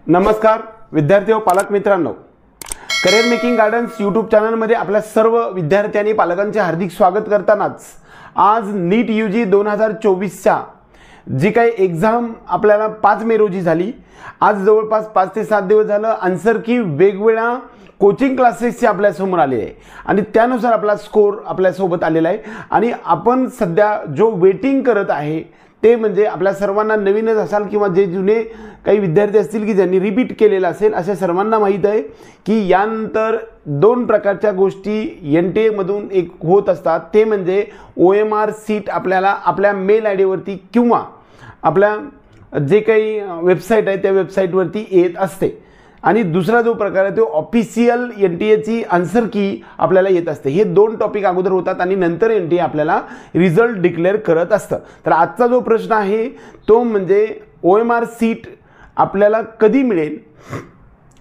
नमस्कार विद्यार्थी व पालक मित्रांनो, करिअर मेकिंग गार्डन्स यूट्यूब चॅनलमध्ये आपल्या सर्व विद्यार्थी आणि पालकांचे हार्दिक स्वागत करतानाच आज नीट यूजी 2024च्या जी काही एग्जाम आपल्याला 5 मे रोजी झाली, आज जवळपास 5 ते 7 दिवस झालं आन्सर की वेगवेगळ्या कोचिंग क्लासेसचे आपल्या समोर आले आहे आणि त्यानुसार आपला स्कोर आपल्या सोबत आलेला आहे आणि आपण सध्या जो वेटिंग करत आहे ते म्हणजे आपल्या सर्वांना नवीनच असाल किंवा जे जुने काही विद्यार्थी असतील की ज्यांनी रिपीट केलेलं असेल अशा सर्वांना माहीत आहे की यानंतर 2 प्रकारच्या गोष्टी NTA मधून एक होत असतात, ते म्हणजे OMR सीट आपल्याला आपल्या मेल आयडी वरती किंवा आपल्या जे काही वेबसाईट आहे त्या वेबसाईटवरती येत असते आणि दुसरा जो प्रकार आहे तो ऑफिशियल NTA ची आन्सर की आपल्याला येत असते। हे 2 टॉपिक अगोदर होतात आणि नंतर NTA आपल्याला रिझल्ट डिक्लेअर करत असतं। तर आजचा जो प्रश्न आहे तो म्हणजे OMR सीट आपल्याला कधी मिळेल,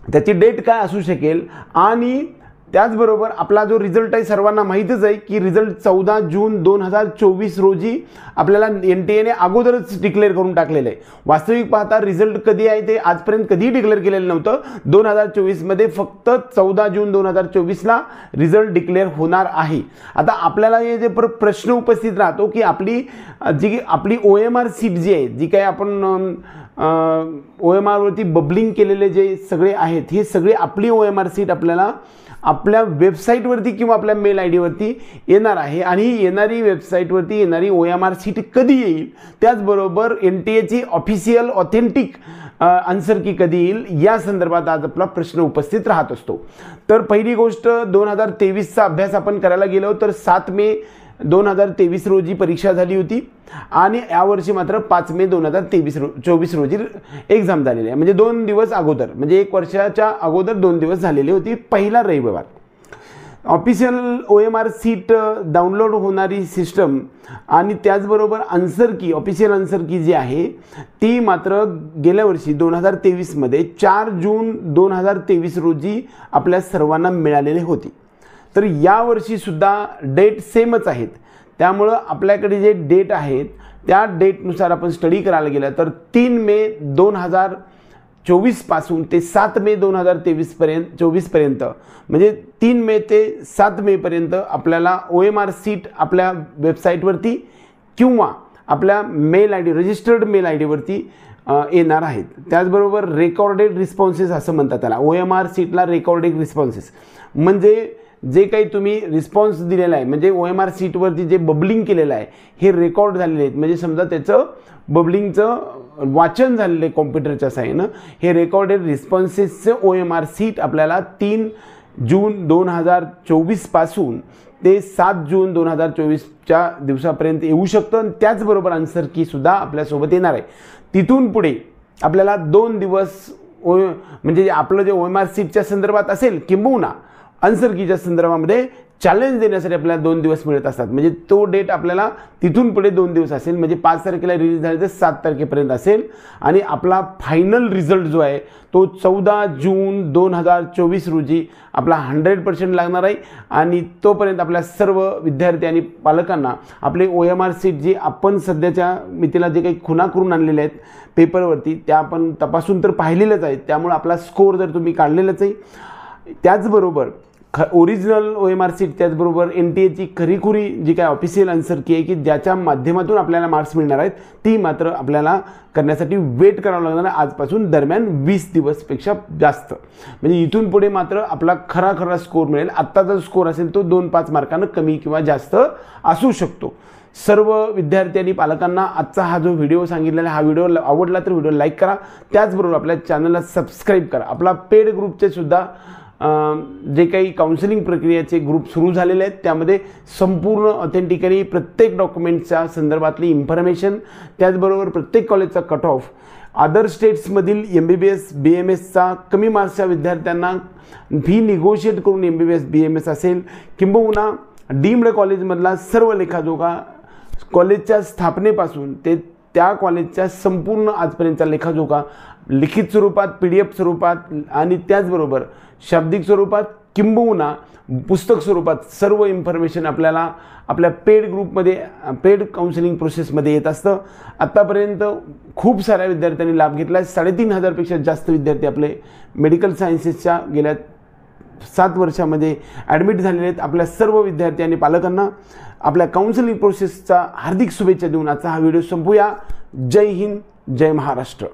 त्याची डेट काय असू शकेल आणि त्याचबरोबर आपला जो रिझल्ट आहे सर्वांना माहीतच आहे की रिझल्ट 14 जून 2024 रोजी आपल्याला NTA ने अगोदरच डिक्लेअर करून टाकलेलं आहे। वास्तविक पाहता रिझल्ट कधी आहे ते आजपर्यंत कधी डिक्लेअर केलेलं नव्हतं। 2024 मध्ये फक्त 14 जून 2024 ला रिझल्ट डिक्लेअर होणार आहे। आता आपल्याला हे जे प्रश्न उपस्थित राहतो की आपली OMR सीट जी आहे, जी काही आपण OMR वरती बबलिंग केलेले जे सगळे आहेत, हे सगळे आपली OMR सीट आपल्याला आपल्या वेबसाईटवरती किंवा आपल्या मेल आयडी वरती येणार आहे आणि येणारी वेबसाईटवरती येणारी OMR सीट कधी येईल, त्याचबरोबर NTA ची ऑफिशियल ऑथेंटिक आन्सर की कधी येईल या संदर्भात आज आपला प्रश्न उपस्थित राहत असतो। तर पहिली गोष्ट 2023 चा अभ्यास आपण करायला गेलो तर 7 मे 2023 रोजी परीक्षा झाली होती आणि यावर्षी मात्र 5 मे 2024 रोजी एग्जाम झालेली आहे, म्हणजे 2 दिवस अगोदर, म्हणजे 1 वर्षाच्या अगोदर 2 दिवस झालेली होती। पहिला रविवार ऑफिशियल OMR सीट डाउनलोड होणारी सिस्टम आणि त्याचबरोबर आन्सर की ऑफिशियल आन्सर की जी आहे ती मात्र गेल्या वर्षी 2023 मध्ये 4 जून 2023 रोजी आपल्या सर्वांना मिळालेली होती। तर या वर्षी सुद्धा डेट सेमच आहेत, त्यामुळे आपल्याकडे जे डेट आहेत त्या डेटनुसार आपण स्टडी करायला गेलं तर 3 मे 2024 पासून ते 7 मे 2024 पर्यंत, म्हणजे 3 मे ते 7 मे पर्यंत आपल्याला OMR सीट आपल्या वेबसाईटवरती किंवा आपल्या mail ID registered mail ID वरती येणार आहेत। त्याचबरोबर रेकॉर्डेड रिस्पॉन्सेस असं म्हणतात त्याला, OMR सीटला रेकॉर्डेड रिस्पॉन्सेस म्हणजे जे काही तुम्ही रिस्पॉन्स दिलेला आहे, म्हणजे OMR सीटवरती जे बबलिंग केलेलं आहे हे रेकॉर्ड झालेले आहेत, म्हणजे समजा त्याचं बबलिंगचं वाचन झालेलं आहे कॉम्प्युटरच्या साहाय्यानं, हे रेकॉर्डेड रिस्पॉन्सेसचं OMR सीट आपल्याला 3 जून 2024 पासून ते 7 जून 2024च्या दिवसापर्यंत येऊ शकतं आणि त्याचबरोबर आन्सर की सुद्धा आपल्यासोबत येणार आहे। तिथून पुढे आपल्याला 2 दिवस म्हणजे आपलं जे OMR सीटच्या संदर्भात असेल किंबहुना आन्सर कीच्या संदर्भामध्ये चॅलेंज देण्यासाठी आपल्याला 2 दिवस मिळत असतात, म्हणजे तो डेट आपल्याला तिथून पुढे 2 दिवस असेल, म्हणजे 5 तारखेला रिलीज झाले तर 7 तारखेपर्यंत असेल आणि आपला फायनल रिझल्ट जो आहे तो 14 जून 2024 रोजी आपला 100% लागणार आहे आणि तोपर्यंत आपल्या सर्व विद्यार्थी आणि पालकांना आपले OMR सीट जी आपण सध्याच्या मितीला जे काही खुणा करून आणलेले आहेत पेपरवरती त्या आपण तपासून तर पाहिलेलंच आहेत, त्यामुळे आपला स्कोर जर तुम्ही काढलेलाच आहे, त्याचबरोबर ओरिजिनल OMR सीट त्याचबरोबर NTA ची खरीखुरी जी काय ऑफिशियल आन्सर की आहे की ज्याच्या माध्यमातून आपल्याला मार्क्स मिळणार आहेत ती मात्र आपल्याला करण्यासाठी वेट करावं लागणार आहे आजपासून दरम्यान 20 दिवसपेक्षा जास्त, म्हणजे इथून पुढे मात्र आपला खरा स्कोर मिळेल। आत्ताचा स्कोर असेल तो 2-5 मार्कांना कमी किंवा जास्त असू शकतो। सर्व विद्यार्थी आणि पालकांना आजचा हा जो व्हिडिओ सांगितलेला हा व्हिडिओ आवडला तर व्हिडिओ लाईक करा, त्याचबरोबर आपल्या चॅनलला सबस्क्राईब करा। आपला पेड ग्रुपचे सुद्धा जे काही काउन्सिलिंग प्रक्रियेचे ग्रुप सुरू झालेले आहेत त्यामध्ये संपूर्ण ऑथेंटिकली प्रत्येक डॉक्युमेंटच्या संदर्भातली इन्फॉर्मेशन, त्याचबरोबर प्रत्येक कॉलेजचा कट ऑफ, अदर स्टेट्समधील MBBS BMSचा कमी मार्क्सच्या विद्यार्थ्यांना फी निगोशिएट करून MBBS BMS असेल किंबहुना डीम्ड कॉलेजमधला सर्व लेखाजोखा कॉलेजच्या स्थापनेपासून ते त्या कॉलेजच्या संपूर्ण आजपर्यंतचा लेखाजोखा लिखित स्वरूपात PDF स्वरूपात आणि त्याचबरोबर शाब्दिक स्वरूपात किंबहुना पुस्तक स्वरूपात सर्व इन्फॉर्मेशन आपल्याला आपल्या पेड ग्रुपमध्ये पेड काउन्सिलिंग प्रोसेसमध्ये येत असतं। आत्तापर्यंत खूप साऱ्या विद्यार्थ्यांनी लाभ घेतला आहे। 3,500 पेक्षा जास्त विद्यार्थी आपले मेडिकल सायन्सेसच्या गेल्या 7 वर्षामध्ये ॲडमिट झालेले आहेत। आपल्या सर्व विद्यार्थी आणि पालकांना आपल्या काउन्सिलिंग प्रोसेसचा हार्दिक शुभेच्छा देऊन आजचा हा व्हिडिओ संपूया। जय हिंद, जय महाराष्ट्र।